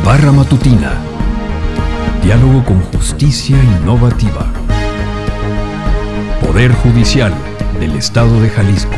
Barra Matutina. Diálogo con justicia innovativa. Poder Judicial del Estado de Jalisco.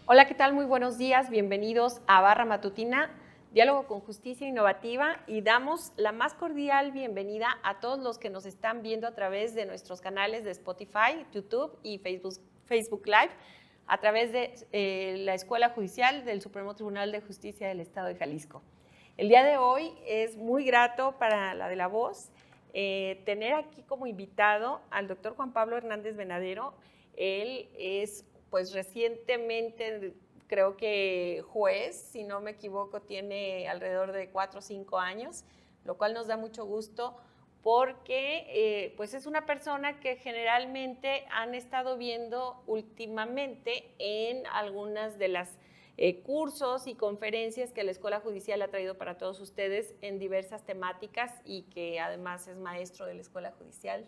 Hola, ¿qué tal? Muy buenos días, bienvenidos a Barra Matutina, Diálogo con Justicia Innovativa, y damos la más cordial bienvenida a todos los que nos están viendo a través de nuestros canales de Spotify, YouTube y Facebook Live, a través de la Escuela Judicial del Supremo Tribunal de Justicia del Estado de Jalisco. El día de hoy es muy grato para la de la voz tener aquí como invitado al doctor Juan Pablo Hernández Venadero. Él es pues recientemente, creo que juez, si no me equivoco, tiene alrededor de 4 o 5 años, lo cual nos da mucho gusto porque pues es una persona que generalmente han estado viendo últimamente en algunas de las cursos y conferencias que la Escuela Judicial ha traído para todos ustedes en diversas temáticas, y que además es maestro de la Escuela Judicial.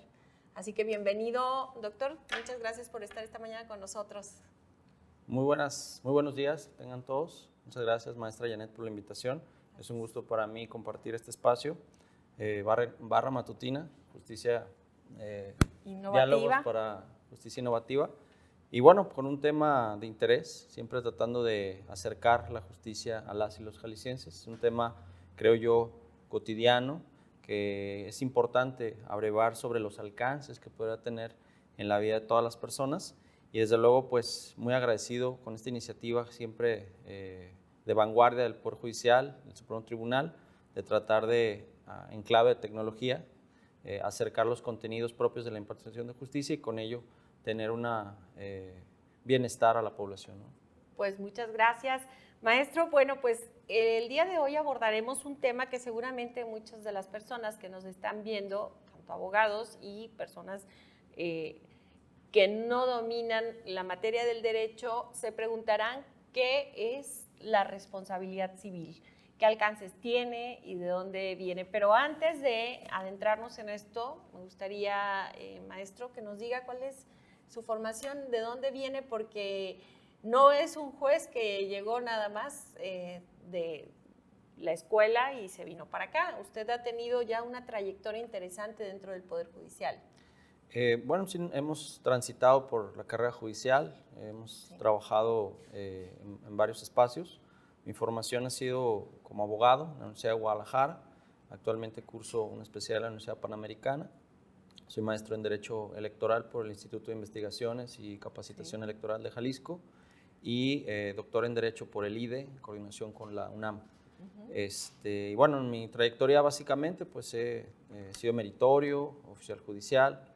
Así que bienvenido, doctor. Muchas gracias por estar esta mañana con nosotros. Muy buenos días, tengan todos. Muchas gracias, maestra Janet, por la invitación. Es un gusto para mí compartir este espacio. Barra Matutina, justicia diálogos para justicia innovativa. Y bueno, con un tema de interés, siempre tratando de acercar la justicia a las y los jaliscienses. Es un tema, creo yo, cotidiano, que es importante abrevar sobre los alcances que podrá tener en la vida de todas las personas, y desde luego pues muy agradecido con esta iniciativa siempre de vanguardia del Poder Judicial, del Supremo Tribunal, de tratar de, en clave de tecnología, acercar los contenidos propios de la impartición de justicia y con ello tener un bienestar a la población, ¿no? Pues muchas gracias, maestro. Bueno, pues el día de hoy abordaremos un tema que seguramente muchas de las personas que nos están viendo, tanto abogados y personas que no dominan la materia del derecho, se preguntarán qué es la responsabilidad civil, qué alcances tiene y de dónde viene. Pero antes de adentrarnos en esto, me gustaría, maestro, que nos diga cuál es su formación, de dónde viene, porque no es un juez que llegó nada más de la escuela y se vino para acá. Usted ha tenido ya una trayectoria interesante dentro del Poder Judicial. Bueno, sí, hemos transitado por la carrera judicial, hemos trabajado en varios espacios. Mi formación ha sido como abogado en la Universidad de Guadalajara. Actualmente curso una especialidad en la Universidad Panamericana. Soy maestro en Derecho Electoral por el Instituto de Investigaciones y Capacitación Electoral de Jalisco, y doctor en Derecho por el IDE, en coordinación con la UNAM. Y bueno, en mi trayectoria básicamente pues he sido meritorio, oficial judicial,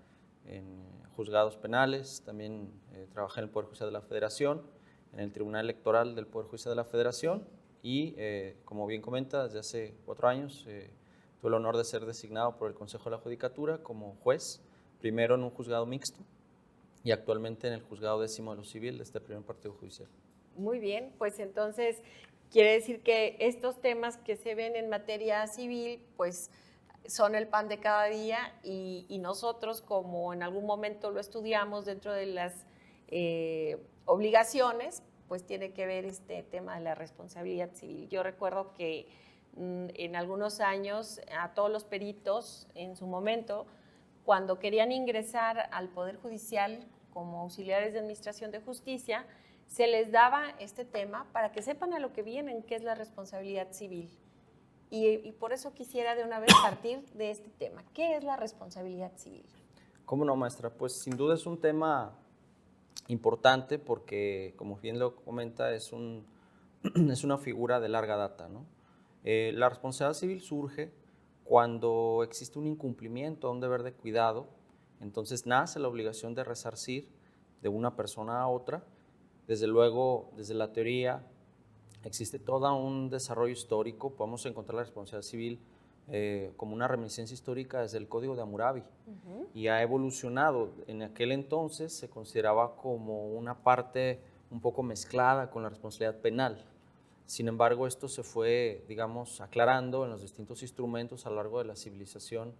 en juzgados penales, también trabajé en el Poder Judicial de la Federación, en el Tribunal Electoral del Poder Judicial de la Federación, y como bien comenta, desde hace 4 años tuve el honor de ser designado por el Consejo de la Judicatura como juez, primero en un juzgado mixto y actualmente en el juzgado 10º de lo civil de este primer partido judicial. Muy bien, pues entonces quiere decir que estos temas que se ven en materia civil pues son el pan de cada día, y nosotros, como en algún momento lo estudiamos dentro de las obligaciones, pues tiene que ver este tema de la responsabilidad civil. Yo recuerdo que en algunos años a todos los peritos en su momento, cuando querían ingresar al Poder Judicial como auxiliares de administración de justicia, se les daba este tema para que sepan a lo que vienen, qué es la responsabilidad civil. Y por eso quisiera de una vez partir de este tema. ¿Qué es la responsabilidad civil? ¿Cómo no, maestra? Pues sin duda es un tema importante porque, como bien lo comenta, es una figura de larga data, ¿no? La responsabilidad civil surge cuando existe un incumplimiento, un deber de cuidado, entonces nace la obligación de resarcir de una persona a otra. Desde luego, desde la teoría, existe todo un desarrollo histórico. Podemos encontrar la responsabilidad civil como una reminiscencia histórica desde el Código de Hammurabi, y ha evolucionado. En aquel entonces se consideraba como una parte un poco mezclada con la responsabilidad penal. Sin embargo, esto se fue, digamos, aclarando en los distintos instrumentos a lo largo de la civilización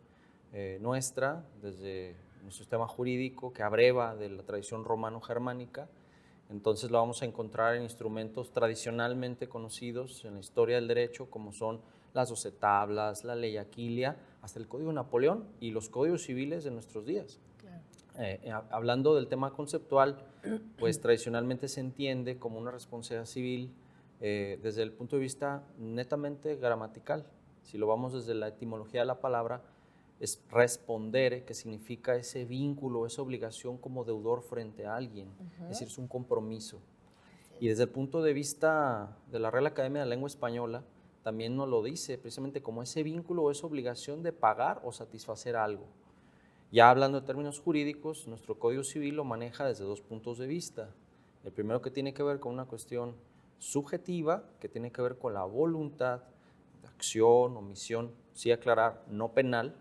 nuestra, desde un sistema jurídico que abreva de la tradición romano-germánica. Entonces lo vamos a encontrar en instrumentos tradicionalmente conocidos en la historia del derecho, como son las 12 tablas, la ley Aquilia, hasta el Código de Napoleón y los códigos civiles de nuestros días. Claro. Hablando del tema conceptual, pues tradicionalmente se entiende como una responsabilidad civil desde el punto de vista netamente gramatical. Si lo vamos desde la etimología de la palabra, es respondere, que significa ese vínculo, esa obligación como deudor frente a alguien, es decir, es un compromiso. Y desde el punto de vista de la Real Academia de la Lengua Española, también nos lo dice precisamente como ese vínculo o esa obligación de pagar o satisfacer algo. Ya hablando de términos jurídicos, nuestro Código Civil lo maneja desde dos puntos de vista. El primero, que tiene que ver con una cuestión subjetiva, que tiene que ver con la voluntad de acción, omisión, sí aclarar, no penal,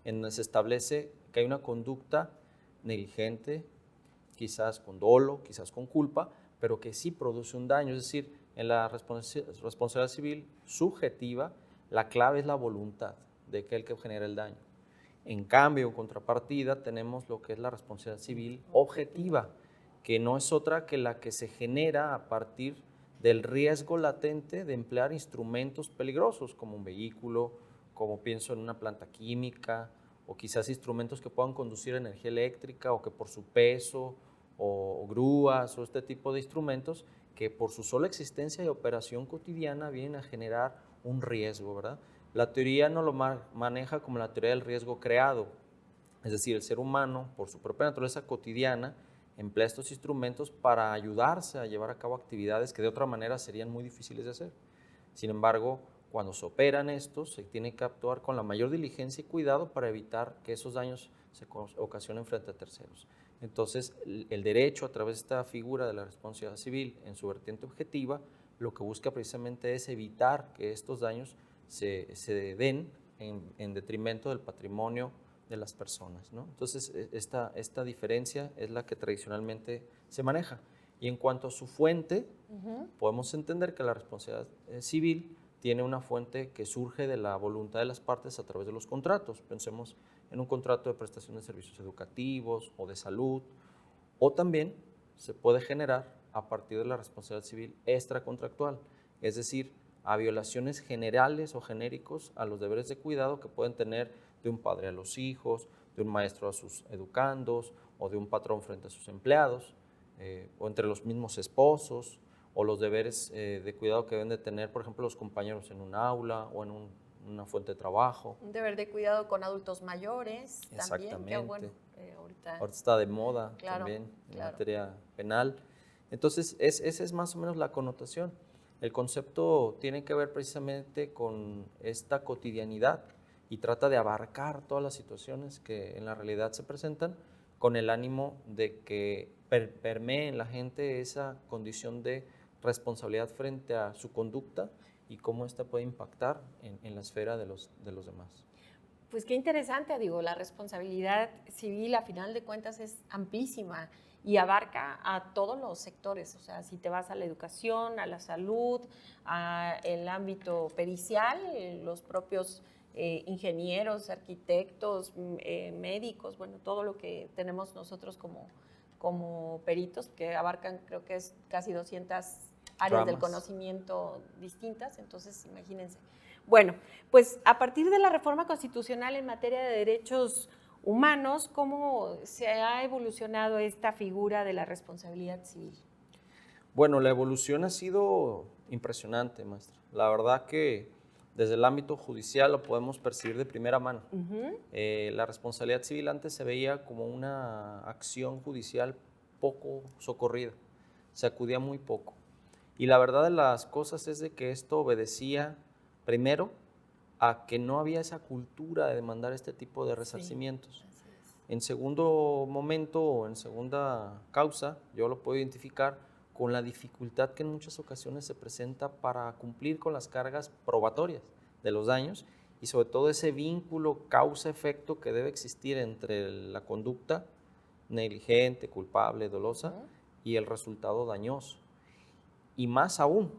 en donde se establece que hay una conducta negligente, quizás con dolo, quizás con culpa, pero que sí produce un daño. Es decir, en la responsabilidad civil subjetiva, la clave es la voluntad de aquel que genera el daño. En cambio, en contrapartida, tenemos lo que es la responsabilidad civil objetiva, que no es otra que la que se genera a partir del riesgo latente de emplear instrumentos peligrosos, como un vehículo, como pienso en una planta química, o quizás instrumentos que puedan conducir energía eléctrica, o que por su peso, o grúas, o este tipo de instrumentos, que por su sola existencia y operación cotidiana vienen a generar un riesgo, ¿verdad? La teoría no lo maneja como la teoría del riesgo creado, es decir, el ser humano, por su propia naturaleza cotidiana, emplea estos instrumentos para ayudarse a llevar a cabo actividades que de otra manera serían muy difíciles de hacer. Sin embargo, cuando se operan estos, se tiene que actuar con la mayor diligencia y cuidado para evitar que esos daños se ocasionen frente a terceros. Entonces, el derecho, a través de esta figura de la responsabilidad civil en su vertiente objetiva, lo que busca precisamente es evitar que estos daños se den en detrimento del patrimonio de las personas, ¿no? Entonces, esta diferencia es la que tradicionalmente se maneja. Y en cuanto a su fuente, podemos entender que la responsabilidad civil tiene una fuente que surge de la voluntad de las partes a través de los contratos. Pensemos en un contrato de prestación de servicios educativos o de salud, o también se puede generar a partir de la responsabilidad civil extracontractual, es decir, a violaciones generales o genéricos a los deberes de cuidado que pueden tener de un padre a los hijos, de un maestro a sus educandos, o de un patrón frente a sus empleados, o entre los mismos esposos, o los deberes de cuidado que deben de tener, por ejemplo, los compañeros en un aula o en una fuente de trabajo. Un deber de cuidado con adultos mayores Exactamente. También, que bueno, ahorita está de moda, claro, también en claro. materia penal. Entonces, esa es más o menos la connotación. El concepto tiene que ver precisamente con esta cotidianidad y trata de abarcar todas las situaciones que en la realidad se presentan con el ánimo de que permee en la gente esa condición de responsabilidad frente a su conducta y cómo ésta puede impactar en la esfera de los demás. Pues qué interesante, digo, la responsabilidad civil a final de cuentas es amplísima y abarca a todos los sectores, o sea, si te vas a la educación, a la salud, al ámbito pericial, los propios ingenieros, arquitectos, médicos, bueno, todo lo que tenemos nosotros como peritos, que abarcan creo que es casi 200 áreas del conocimiento distintas, entonces imagínense. Bueno, pues a partir de la reforma constitucional en materia de derechos humanos, ¿cómo se ha evolucionado esta figura de la responsabilidad civil? Bueno, la evolución ha sido impresionante, maestra. La verdad que desde el ámbito judicial lo podemos percibir de primera mano. La responsabilidad civil antes se veía como una acción judicial poco socorrida, se acudía muy poco. Y la verdad de las cosas es de que esto obedecía primero a que no había esa cultura de demandar este tipo de resarcimientos. Sí, En segundo momento o en segunda causa, yo lo puedo identificar con la dificultad que en muchas ocasiones se presenta para cumplir con las cargas probatorias de los daños y sobre todo ese vínculo causa-efecto que debe existir entre la conducta negligente, culpable, dolosa y el resultado dañoso. Y más aún,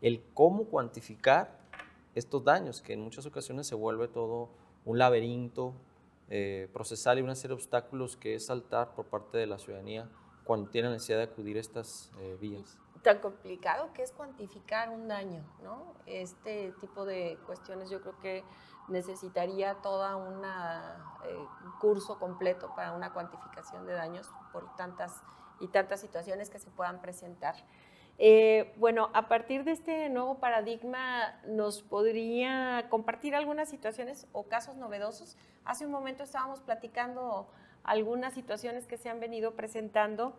el cómo cuantificar estos daños, que en muchas ocasiones se vuelve todo un laberinto procesal y una serie de obstáculos que es saltar por parte de la ciudadanía cuando tiene necesidad de acudir a estas vías. Tan complicado que es cuantificar un daño, ¿no? Este tipo de cuestiones yo creo que necesitaría toda un curso completo para una cuantificación de daños por tantas y tantas situaciones que se puedan presentar. Bueno, a partir de este nuevo paradigma, ¿nos podría compartir algunas situaciones o casos novedosos? Hace un momento estábamos platicando algunas situaciones que se han venido presentando,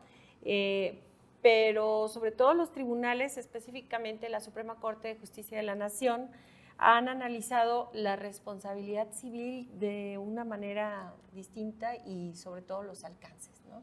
pero sobre todo los tribunales, específicamente la Suprema Corte de Justicia de la Nación, han analizado la responsabilidad civil de una manera distinta y sobre todo los alcances, ¿no?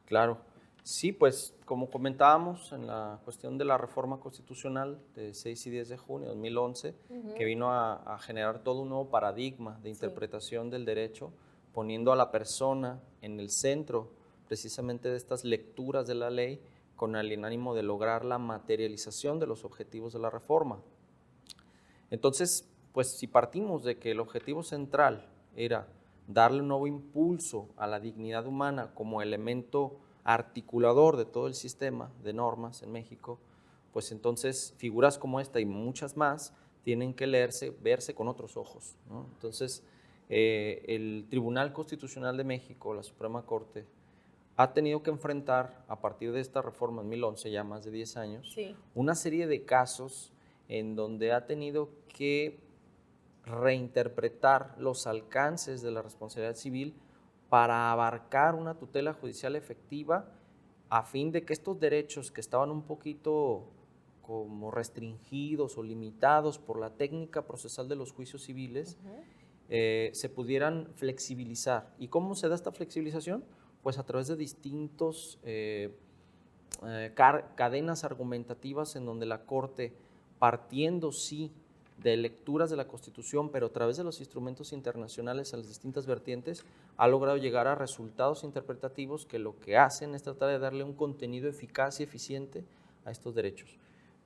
Claro. Sí, pues como comentábamos en la cuestión de la reforma constitucional de 6 y 10 de junio de 2011, que vino a generar todo un nuevo paradigma de interpretación del derecho, poniendo a la persona en el centro precisamente de estas lecturas de la ley con el ánimo de lograr la materialización de los objetivos de la reforma. Entonces, pues si partimos de que el objetivo central era darle un nuevo impulso a la dignidad humana como elemento articulador de todo el sistema de normas en México, pues entonces figuras como esta y muchas más tienen que verse con otros ojos, ¿no? Entonces, el Tribunal Constitucional de México, la Suprema Corte, ha tenido que enfrentar, a partir de esta reforma en 2011, ya más de 10 años, una serie de casos en donde ha tenido que reinterpretar los alcances de la responsabilidad civil para abarcar una tutela judicial efectiva a fin de que estos derechos que estaban un poquito como restringidos o limitados por la técnica procesal de los juicios civiles se pudieran flexibilizar. ¿Y cómo se da esta flexibilización? Pues a través de distintos cadenas argumentativas en donde la Corte, partiendo sí de lecturas de la Constitución, pero a través de los instrumentos internacionales a las distintas vertientes, ha logrado llegar a resultados interpretativos que lo que hacen es tratar de darle un contenido eficaz y eficiente a estos derechos.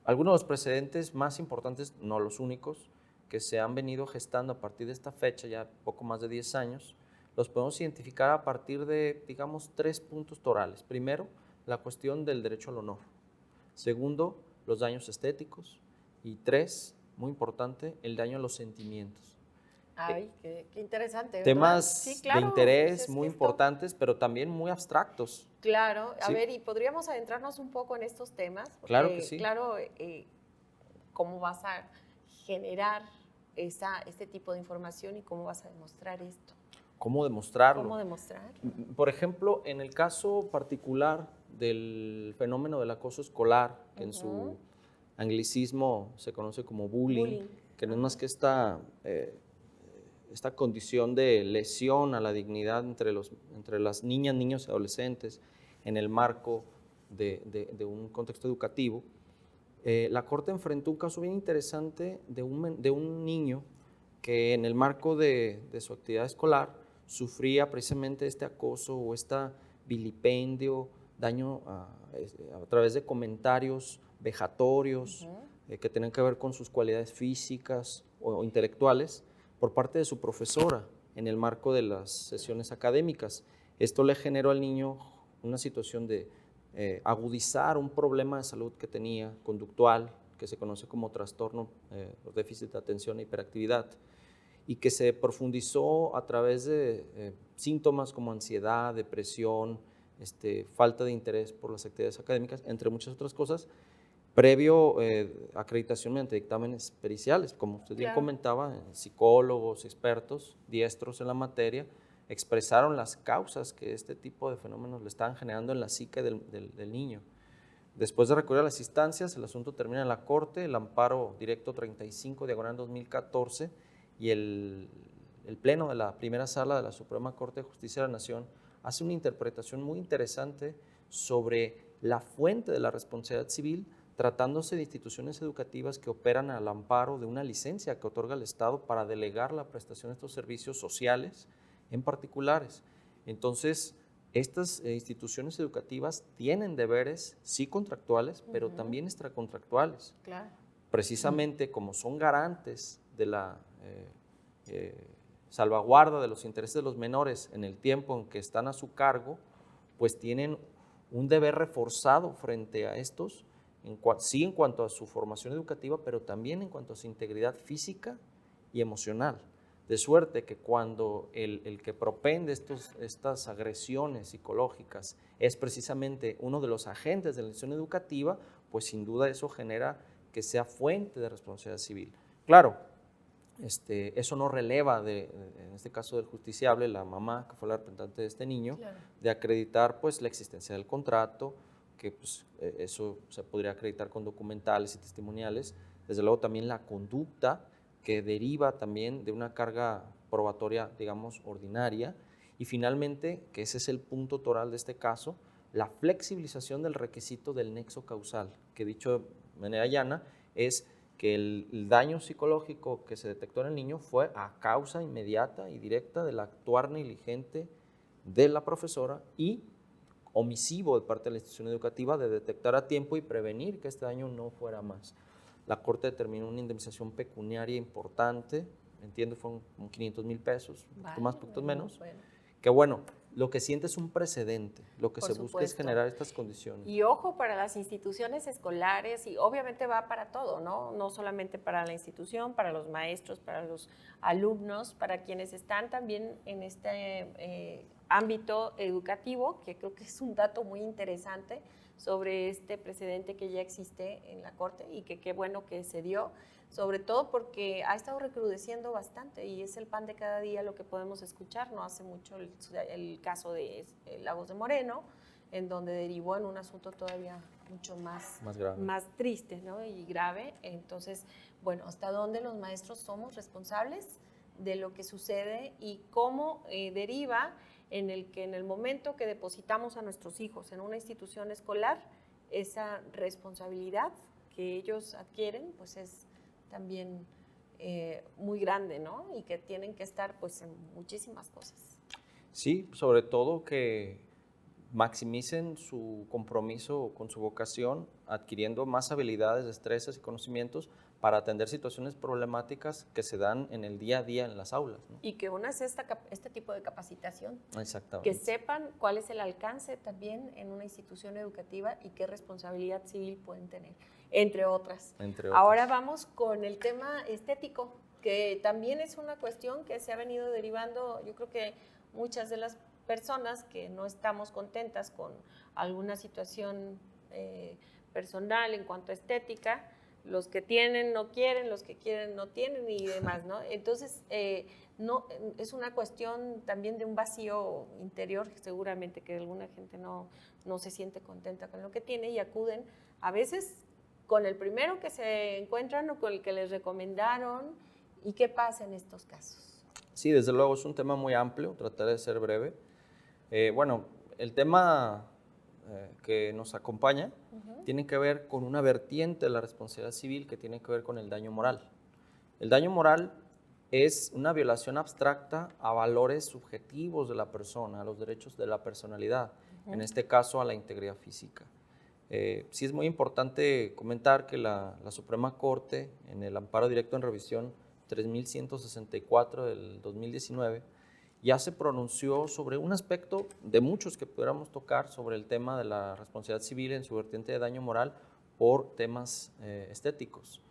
Algunos de los precedentes más importantes, no los únicos, que se han venido gestando a partir de esta fecha, ya poco más de 10 años, los podemos identificar a partir de, digamos, 3 puntos torales. Primero, la cuestión del derecho al honor. Segundo, los daños estéticos. Y 3, muy importante, el daño a los sentimientos. Ay, qué interesante, ¿verdad? Temas sí, claro, de interés pues muy importantes, pero también muy abstractos. Claro, a ¿sí? ver, y podríamos adentrarnos un poco en estos temas. Porque, claro que sí. Claro, cómo vas a generar este tipo de información y cómo vas a demostrar esto. ¿Cómo demostrarlo? ¿Cómo demostrar? Por ejemplo, en el caso particular del fenómeno del acoso escolar, que en su anglicismo se conoce como bullying. Que no es más que esta condición de lesión a la dignidad entre las niñas, niños y adolescentes en el marco de un contexto educativo. La Corte enfrentó un caso bien interesante de un niño que en el marco de su actividad escolar sufría precisamente este acoso o este vilipendio, daño a través de comentarios vejatorios que tienen que ver con sus cualidades físicas o intelectuales por parte de su profesora en el marco de las sesiones académicas. Esto le generó al niño una situación de agudizar un problema de salud que tenía, conductual, que se conoce como trastorno por déficit de atención e hiperactividad, y que se profundizó a través de síntomas como ansiedad, depresión, falta de interés por las actividades académicas, entre muchas otras cosas, previo acreditación mediante dictámenes periciales. Como usted bien comentaba, psicólogos, expertos, diestros en la materia, expresaron las causas que este tipo de fenómenos le estaban generando en la psique del niño. Después de recurrir a las instancias, el asunto termina en la Corte, el amparo directo 35, diagonal 2014, y el el Pleno de la primera sala de la Suprema Corte de Justicia de la Nación hace una interpretación muy interesante sobre la fuente de la responsabilidad civil, tratándose de instituciones educativas que operan al amparo de una licencia que otorga el Estado para delegar la prestación de estos servicios sociales en particulares. Entonces, estas instituciones educativas tienen deberes, sí contractuales, pero también extracontractuales. Claro. Precisamente como son garantes de la salvaguarda de los intereses de los menores en el tiempo en que están a su cargo, pues tienen un deber reforzado frente a estos, sí en cuanto a su formación educativa, pero también en cuanto a su integridad física y emocional. De suerte que cuando el que propende estas agresiones psicológicas es precisamente uno de los agentes de la institución educativa, pues sin duda eso genera que sea fuente de responsabilidad civil. Claro, eso no releva, en este caso del justiciable, la mamá, que fue la representante de este niño, claro, de acreditar pues, la existencia del contrato, que pues, eso se podría acreditar con documentales y testimoniales, desde luego también la conducta, que deriva también de una carga probatoria, digamos, ordinaria, y finalmente, que ese es el punto toral de este caso, la flexibilización del requisito del nexo causal, que dicho de manera llana es que el daño psicológico que se detectó en el niño fue a causa inmediata y directa del actuar negligente de la profesora y omisivo de parte de la institución educativa de detectar a tiempo y prevenir que este daño no fuera más. La Corte determinó una indemnización pecuniaria importante, entiendo fueron como 500,000 pesos, un poquito más, poquito menos, que bueno, lo que siente es un precedente, lo que se busca es generar estas condiciones. Y ojo para las instituciones escolares, y obviamente va para todo, ¿no? No solamente para la institución, para los maestros, para los alumnos, para quienes están también en este ámbito educativo, que creo que es un dato muy interesante sobre este precedente que ya existe en la Corte y que qué bueno que se dio, sobre todo porque ha estado recrudeciendo bastante y es el pan de cada día lo que podemos escuchar. No hace mucho el caso de Lagos de Moreno, en donde derivó en un asunto todavía mucho más triste, ¿no? Y grave. Entonces, bueno, ¿hasta dónde los maestros somos responsables de lo que sucede y cómo deriva en el que en el momento que depositamos a nuestros hijos en una institución escolar, esa responsabilidad que ellos adquieren, pues es también muy grande, ¿no? Y que tienen que estar pues en muchísimas cosas. Sí, sobre todo que maximicen su compromiso con su vocación, adquiriendo más habilidades, destrezas y conocimientos para atender situaciones problemáticas que se dan en el día a día en las aulas, ¿no? Y que una es este tipo de capacitación. Exactamente. Que sepan cuál es el alcance también en una institución educativa y qué responsabilidad civil pueden tener, entre otras. Ahora vamos con el tema estético, que también es una cuestión que se ha venido derivando. Yo creo que muchas de las personas que no estamos contentas con alguna situación personal en cuanto a estética, los que tienen no quieren, los que quieren no tienen y demás, ¿no? Entonces, no, es una cuestión también de un vacío interior, seguramente que alguna gente no se siente contenta con lo que tiene y acuden a veces con el primero que se encuentran o con el que les recomendaron. ¿Y qué pasa en estos casos? Sí, desde luego es un tema muy amplio, trataré de ser breve. Bueno, el tema que nos acompaña tiene que ver con una vertiente de la responsabilidad civil que tiene que ver con el daño moral. El daño moral es una violación abstracta a valores subjetivos de la persona, a los derechos de la personalidad, en este caso a la integridad física. Sí es muy importante comentar que la Suprema Corte, en el amparo directo en revisión 3164 del 2019, ya se pronunció sobre un aspecto de muchos que pudiéramos tocar sobre el tema de la responsabilidad civil en su vertiente de daño moral por temas estéticos.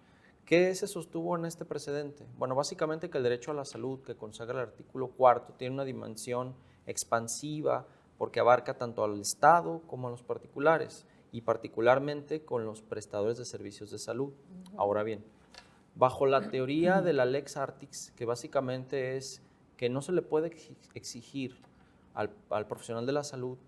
¿Qué se sostuvo en este precedente? Bueno, básicamente que el derecho a la salud que consagra el artículo 4 tiene una dimensión expansiva porque abarca tanto al Estado como a los particulares y particularmente con los prestadores de servicios de salud. Ahora bien, bajo la teoría de la Lex Artis, que básicamente es que no se le puede exigir al profesional de la salud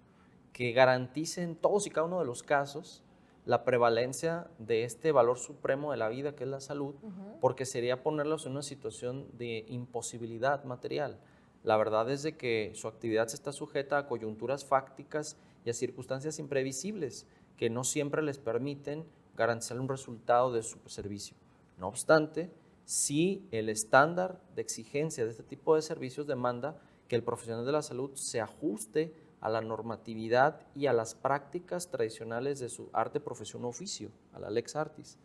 que garantice en todos y cada uno de los casos la prevalencia de este valor supremo de la vida, que es la salud, porque sería ponerlos en una situación de imposibilidad material. La verdad es de que su actividad se está sujeta a coyunturas fácticas y a circunstancias imprevisibles que no siempre les permiten garantizar un resultado de su servicio. No obstante, sí el estándar de exigencia de este tipo de servicios demanda que el profesional de la salud se ajuste a la normatividad y a las prácticas tradicionales de su arte, profesión o oficio, a la lex artis.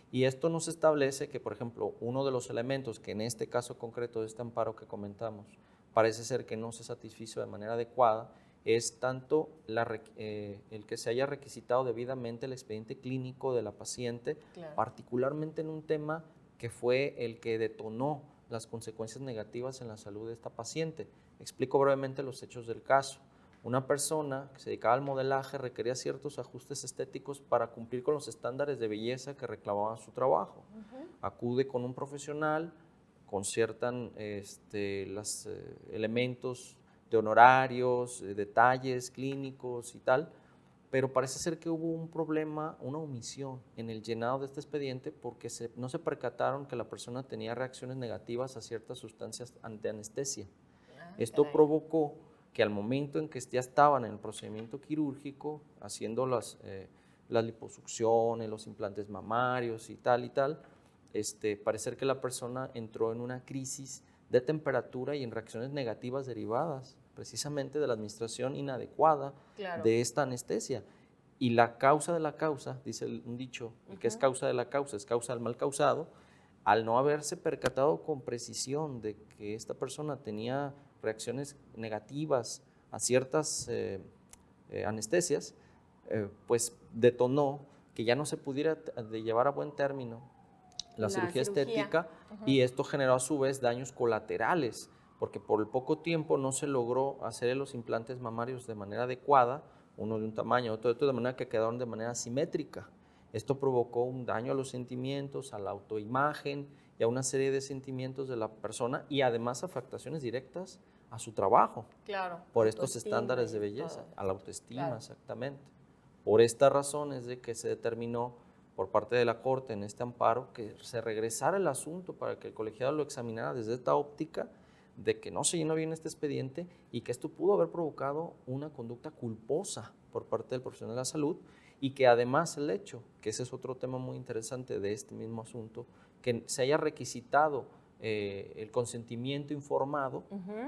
Y esto nos establece que, por ejemplo, uno de los elementos que en este caso concreto de este amparo que comentamos parece ser que no se satisfizo de manera adecuada es tanto el que se haya requisitado debidamente el expediente clínico de la paciente, claro, particularmente en un tema que fue el que detonó las consecuencias negativas en la salud de esta paciente. Explico brevemente los hechos del caso. Una persona que se dedicaba al modelaje requería ciertos ajustes estéticos para cumplir con los estándares de belleza que reclamaban su trabajo. Acude con un profesional, conciertan los elementos de honorarios, detalles clínicos y tal, pero parece ser que hubo un problema, una omisión en el llenado de este expediente porque no se percataron que la persona tenía reacciones negativas a ciertas sustancias ante anestesia. Esto provocó que al momento en que ya estaban en el procedimiento quirúrgico, haciendo las liposucciones, los implantes mamarios y tal, parece que la persona entró en una crisis de temperatura y en reacciones negativas derivadas precisamente de la administración inadecuada, claro, de esta anestesia. Y la causa de la causa, dice un dicho, el que es causa de la causa es causa del mal causado, al no haberse percatado con precisión de que esta persona tenía reacciones negativas a ciertas anestesias, pues detonó que ya no se pudiera llevar a buen término la cirugía estética, y esto generó a su vez daños colaterales, porque por el poco tiempo no se logró hacer los implantes mamarios de manera adecuada, uno de un tamaño, otro de otro, de manera que quedaron de manera asimétrica. Esto provocó un daño a los sentimientos, a la autoimagen y a una serie de sentimientos de la persona, y además afectaciones directas a su trabajo, claro, por estos estándares de belleza, a la autoestima, claro, exactamente. Por esta razón es de que se determinó por parte de la Corte en este amparo que se regresara el asunto para que el colegiado lo examinara desde esta óptica de que no se llenó bien este expediente y que esto pudo haber provocado una conducta culposa por parte del profesional de la salud, y que además el hecho, que ese es otro tema muy interesante de este mismo asunto, que se haya requisitado el consentimiento informado,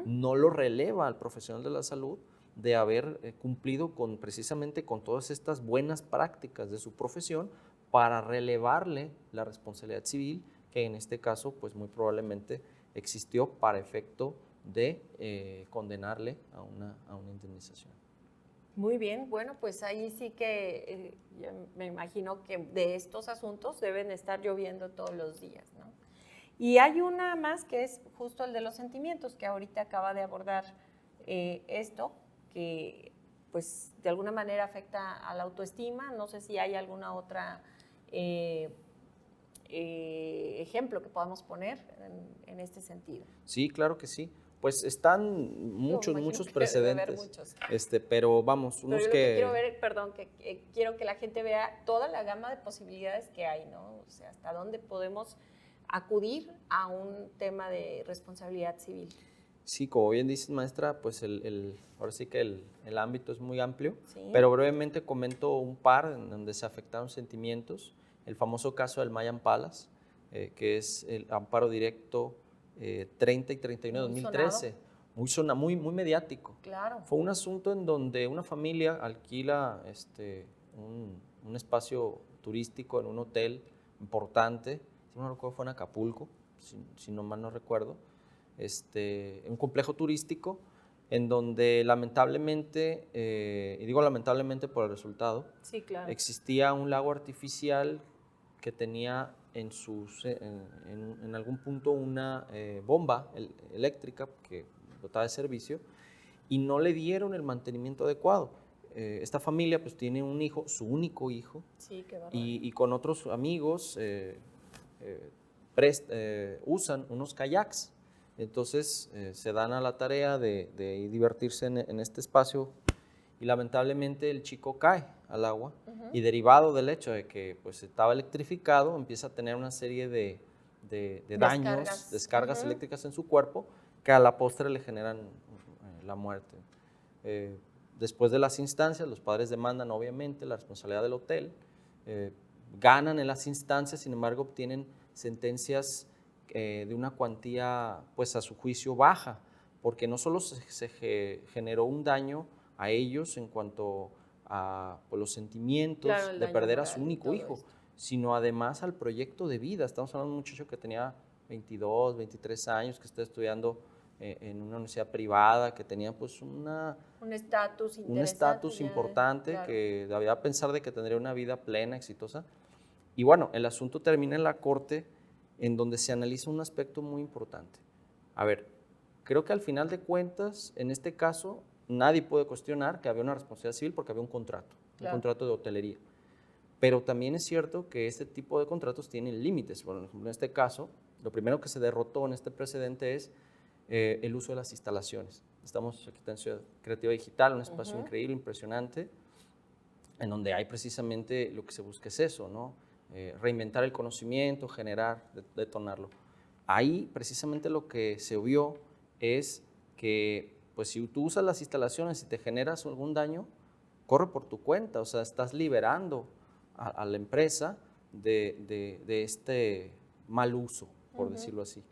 no lo releva al profesional de la salud de haber cumplido precisamente con todas estas buenas prácticas de su profesión para relevarle la responsabilidad civil que en este caso pues muy probablemente existió para efecto de condenarle a una indemnización. Muy bien, bueno, pues ahí sí que me imagino que de estos asuntos deben estar lloviendo todos los días, ¿no? Y hay una más que es justo el de los sentimientos, que ahorita acaba de abordar esto, que pues de alguna manera afecta a la autoestima. No sé si hay alguna otra ejemplo que podamos poner en este sentido. Sí, claro que sí. Pues están muchos precedentes, muchos. Pero vamos, unos pero que quiero ver, perdón, que quiero que la gente vea toda la gama de posibilidades que hay, ¿no? O sea, hasta dónde podemos acudir a un tema de responsabilidad civil. Sí, como bien dices, maestra, pues ahora sí que el ámbito es muy amplio, sí, pero brevemente comento un par en donde se afectaron sentimientos. El famoso caso del Mayan Palace, que es el amparo directo 30 y 31 de 2013, muy mediático. Claro. Fue un asunto en donde una familia alquila un espacio turístico en un hotel importante, si no recuerdo fue en Acapulco, si no mal no recuerdo, un complejo turístico en donde lamentablemente, y digo lamentablemente por el resultado, sí, claro, existía un lago artificial que tenía en algún punto una bomba eléctrica que dotaba de servicio, y no le dieron el mantenimiento adecuado. Esta familia pues tiene un hijo, su único hijo, sí, qué bárbaro, y con otros amigos usan unos kayaks. Entonces se dan a la tarea de divertirse en este espacio, y lamentablemente el chico cae al agua y derivado del hecho de que pues, estaba electrificado, empieza a tener una serie de daños, descargas eléctricas en su cuerpo que a la postre le generan la muerte. Después de las instancias, los padres demandan obviamente la responsabilidad del hotel, ganan en las instancias, sin embargo obtienen sentencias de una cuantía, pues a su juicio, baja, porque no solo se generó un daño a ellos en cuanto a pues, los sentimientos de perder a su único hijo, sino además al proyecto de vida. Estamos hablando de un muchacho que tenía 22, 23 años, que está estudiando en una universidad privada, que tenía pues un estatus importante, claro, que debía pensar de que tendría una vida plena, exitosa. Y bueno, el asunto termina en la corte, en donde se analiza un aspecto muy importante. A ver, creo que al final de cuentas, en este caso, nadie puede cuestionar que había una responsabilidad civil porque había un contrato, claro, un contrato de hotelería. Pero también es cierto que este tipo de contratos tienen límites. Por ejemplo, en este caso, lo primero que se derrotó en este precedente es el uso de las instalaciones. Estamos aquí en Ciudad Creativa Digital, un espacio increíble, impresionante, en donde hay precisamente lo que se busca es eso, ¿no? Reinventar el conocimiento, generar, detonarlo. Ahí precisamente lo que se vio es que pues, si tú usas las instalaciones y te generas algún daño, corre por tu cuenta, o sea, estás liberando a la empresa de este mal uso, por decirlo así.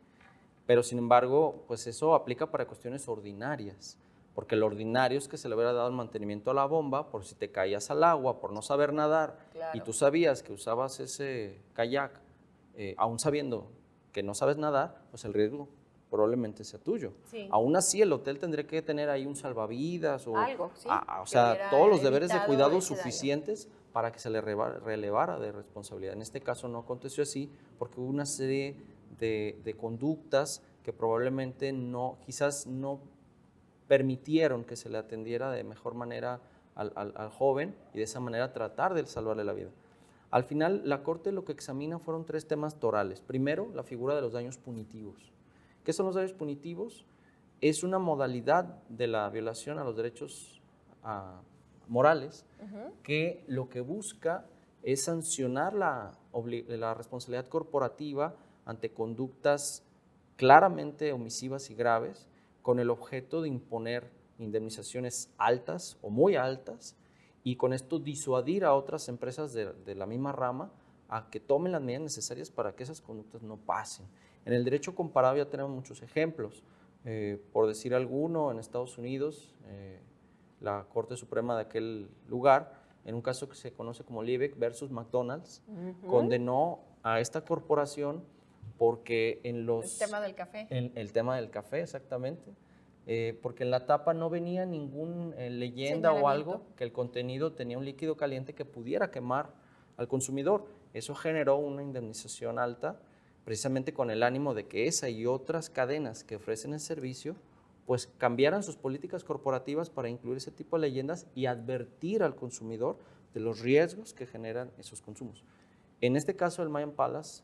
Pero sin embargo, pues eso aplica para cuestiones ordinarias, porque lo ordinario es que se le hubiera dado el mantenimiento a la bomba por si te caías al agua, por no saber nadar, claro, y tú sabías que usabas ese kayak, aún sabiendo que no sabes nadar, pues el riesgo probablemente sea tuyo. Sí. Aún así, el hotel tendría que tener ahí un salvavidas o algo, sí, o sea, todos los deberes de cuidado suficientes para que se le relevara de responsabilidad. En este caso no aconteció así porque hubo una serie de conductas que probablemente quizás no permitieron que se le atendiera de mejor manera al joven y de esa manera tratar de salvarle la vida. Al final, la Corte lo que examina fueron 3 temas torales. Primero, la figura de los daños punitivos. ¿Qué son los daños punitivos? Es una modalidad de la violación a los derechos morales que lo que busca es sancionar la responsabilidad corporativa ante conductas claramente omisivas y graves, con el objeto de imponer indemnizaciones altas o muy altas y con esto disuadir a otras empresas de la misma rama a que tomen las medidas necesarias para que esas conductas no pasen. En el derecho comparado ya tenemos muchos ejemplos. Por decir alguno, en Estados Unidos, la Corte Suprema de aquel lugar, en un caso que se conoce como Liebig versus McDonald's, condenó a esta corporación porque en los... El tema del café. El tema del café, exactamente. Porque en la tapa no venía ningún leyenda o algo que el contenido tenía un líquido caliente que pudiera quemar al consumidor. Eso generó una indemnización alta, precisamente con el ánimo de que esa y otras cadenas que ofrecen el servicio pues cambiaran sus políticas corporativas para incluir ese tipo de leyendas y advertir al consumidor de los riesgos que generan esos consumos. En este caso, el Mayan Palace,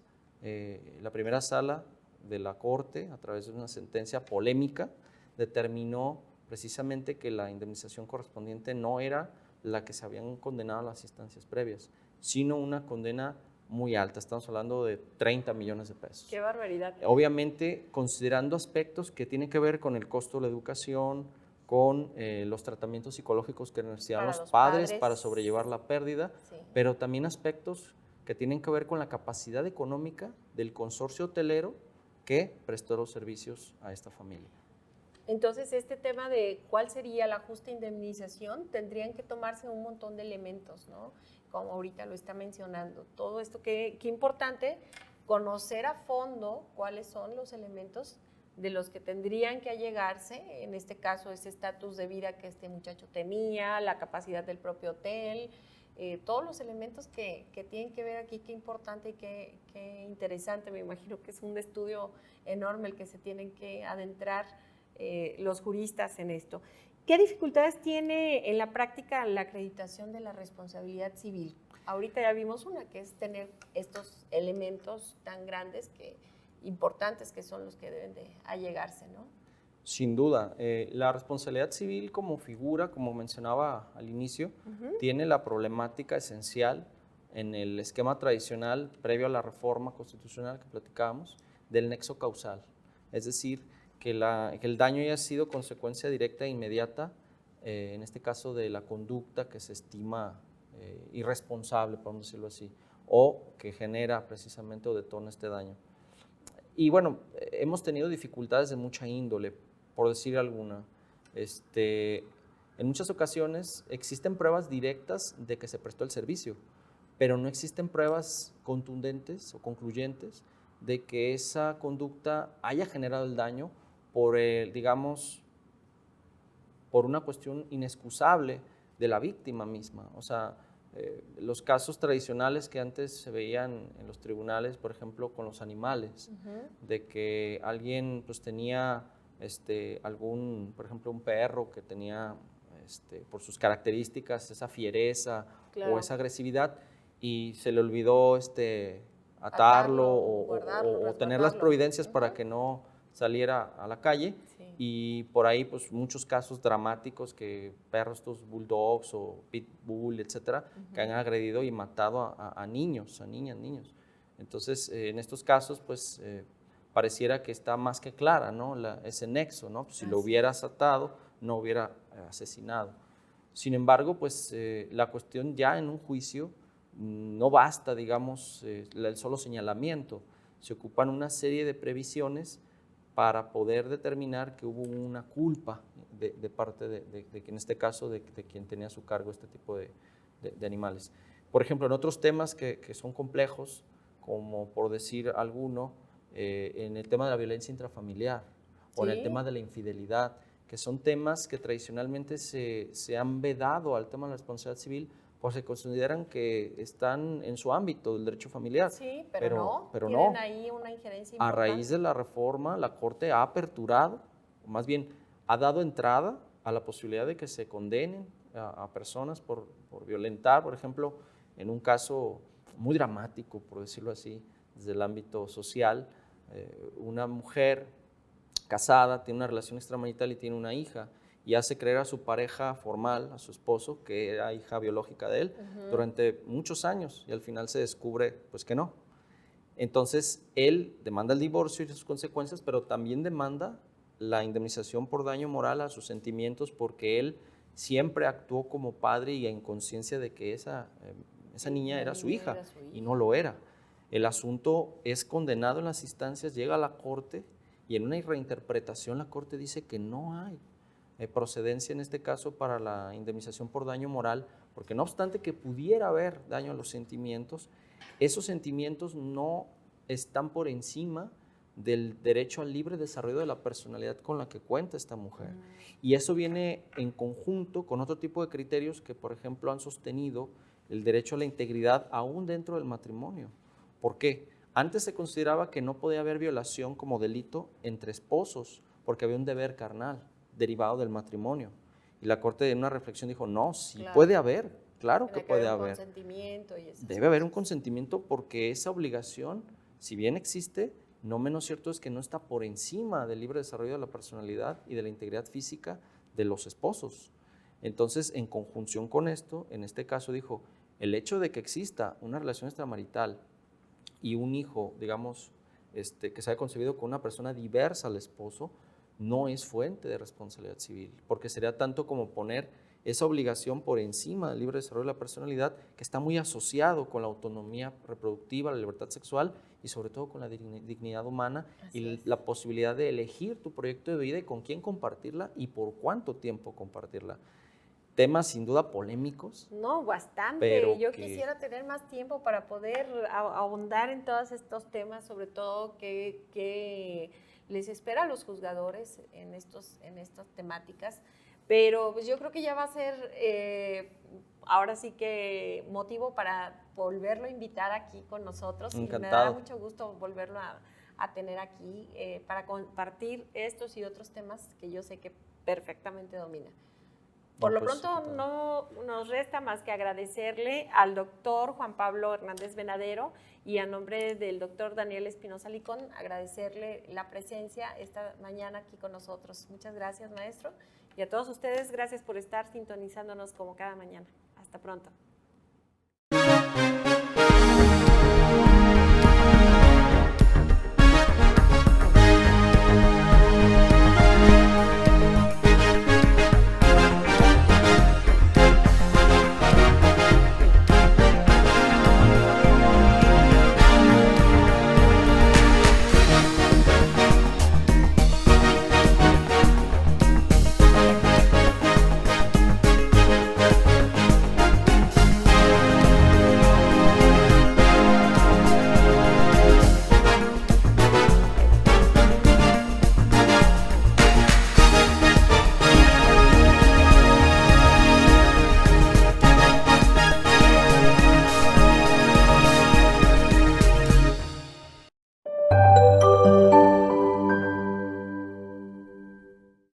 la primera sala de la Corte, a través de una sentencia polémica, determinó precisamente que la indemnización correspondiente no era la que se habían condenado a las instancias previas, sino una condena muy alta. Estamos hablando de 30 millones de pesos. ¡Qué barbaridad! Obviamente, considerando aspectos que tienen que ver con el costo de la educación, con los tratamientos psicológicos que necesitan los padres para sobrellevar la pérdida, sí, pero también aspectos que tienen que ver con la capacidad económica del consorcio hotelero que prestó los servicios a esta familia. Entonces, este tema de cuál sería la justa indemnización, tendrían que tomarse un montón de elementos, ¿no? Como ahorita lo está mencionando. Todo esto, qué importante conocer a fondo cuáles son los elementos de los que tendrían que allegarse, en este caso, ese estatus de vida que este muchacho tenía, la capacidad del propio hotel, todos los elementos que tienen que ver aquí, qué importante y qué interesante. Me imagino que es un estudio enorme el que se tienen que adentrar los juristas en esto. ¿Qué dificultades tiene en la práctica la acreditación de la responsabilidad civil? Ahorita ya vimos una, que es tener estos elementos tan grandes, importantes, que son los que deben de allegarse, ¿no? Sin duda, la responsabilidad civil como figura, como mencionaba al inicio, tiene la problemática esencial en el esquema tradicional previo a la reforma constitucional que platicábamos, del nexo causal. Es decir, que el daño haya sido consecuencia directa e inmediata, en este caso de la conducta que se estima irresponsable, podemos decirlo así, o que genera precisamente o detona este daño. Y bueno, hemos tenido dificultades de mucha índole, por decir alguna. En muchas ocasiones existen pruebas directas de que se prestó el servicio, pero no existen pruebas contundentes o concluyentes de que esa conducta haya generado el daño por, digamos, por una cuestión inexcusable de la víctima misma. O sea, los casos tradicionales que antes se veían en los tribunales, por ejemplo, con los animales, de que alguien pues tenía por ejemplo, un perro que tenía por sus características esa fiereza o esa agresividad y se le olvidó atarlo o tener las providencias para que no saliera a la calle. Y por ahí pues muchos casos dramáticos que perros, estos bulldogs o pitbull, etcétera, que han agredido y matado a niños, a niñas, niños. Entonces, en estos casos pues pareciera que está más que clara, ¿no? Ese nexo, ¿no? Pues, si lo hubieras atado, no hubiera asesinado. Sin embargo, pues la cuestión ya en un juicio no basta, digamos, el solo señalamiento. Se ocupan una serie de previsiones para poder determinar que hubo una culpa de parte de en este caso, de quien tenía a su cargo este tipo de animales. Por ejemplo, en otros temas que son complejos, como por decir alguno, en el tema de la violencia intrafamiliar o en el tema de la infidelidad, que son temas que tradicionalmente se han vedado al tema de la responsabilidad civil, pues se consideran que están en su ámbito del derecho familiar. Sí, pero no. Tienen ahí una injerencia importante. A raíz de la reforma, la Corte ha aperturado, o más bien ha dado entrada a la posibilidad de que se condenen a personas por violentar, por ejemplo, en un caso muy dramático, por decirlo así, desde el ámbito social, una mujer casada tiene una relación extramarital y tiene una hija, y hace creer a su pareja formal, a su esposo, que era hija biológica de él durante muchos años, y al final se descubre pues que no. Entonces él demanda el divorcio y sus consecuencias, pero también demanda la indemnización por daño moral a sus sentimientos, porque él siempre actuó como padre y en conciencia de que esa niña era su hija y no lo era. El asunto es condenado en las instancias, llega a la Corte y en una reinterpretación la Corte dice que no hay procedencia en este caso para la indemnización por daño moral, porque no obstante que pudiera haber daño a los sentimientos, esos sentimientos no están por encima del derecho al libre desarrollo de la personalidad con la que cuenta esta mujer. Y eso viene en conjunto con otro tipo de criterios que, por ejemplo, han sostenido el derecho a la integridad aún dentro del matrimonio. ¿Por qué? Antes se consideraba que no podía haber violación como delito entre esposos, porque había un deber carnal derivado del matrimonio. Y la Corte en una reflexión dijo, no, sí puede haber, claro que puede haber. Debe haber un consentimiento porque esa obligación, si bien existe, no menos cierto es que no está por encima del libre desarrollo de la personalidad y de la integridad física de los esposos. Entonces, en conjunción con esto, en este caso dijo, el hecho de que exista una relación extramarital y un hijo, digamos, que se haya concebido con una persona diversa al esposo, no es fuente de responsabilidad civil, porque sería tanto como poner esa obligación por encima del libre desarrollo de la personalidad, que está muy asociado con la autonomía reproductiva, la libertad sexual y sobre todo con la dignidad humana y la posibilidad de elegir tu proyecto de vida y con quién compartirla y por cuánto tiempo compartirla. Temas sin duda polémicos. No, bastante. Yo quisiera tener más tiempo para poder ahondar en todos estos temas, sobre todo que les espera a los juzgadores en estas temáticas. Pero pues yo creo que ya va a ser ahora sí que motivo para volverlo a invitar aquí con nosotros. Encantado. Y me da mucho gusto volverlo a tener aquí para compartir estos y otros temas que yo sé que perfectamente domina. Por lo pronto no nos resta más que agradecerle al doctor Juan Pablo Hernández Venadero y a nombre del doctor Daniel Espinosa Licón, agradecerle la presencia esta mañana aquí con nosotros. Muchas gracias, maestro. Y a todos ustedes, gracias por estar sintonizándonos como cada mañana. Hasta pronto.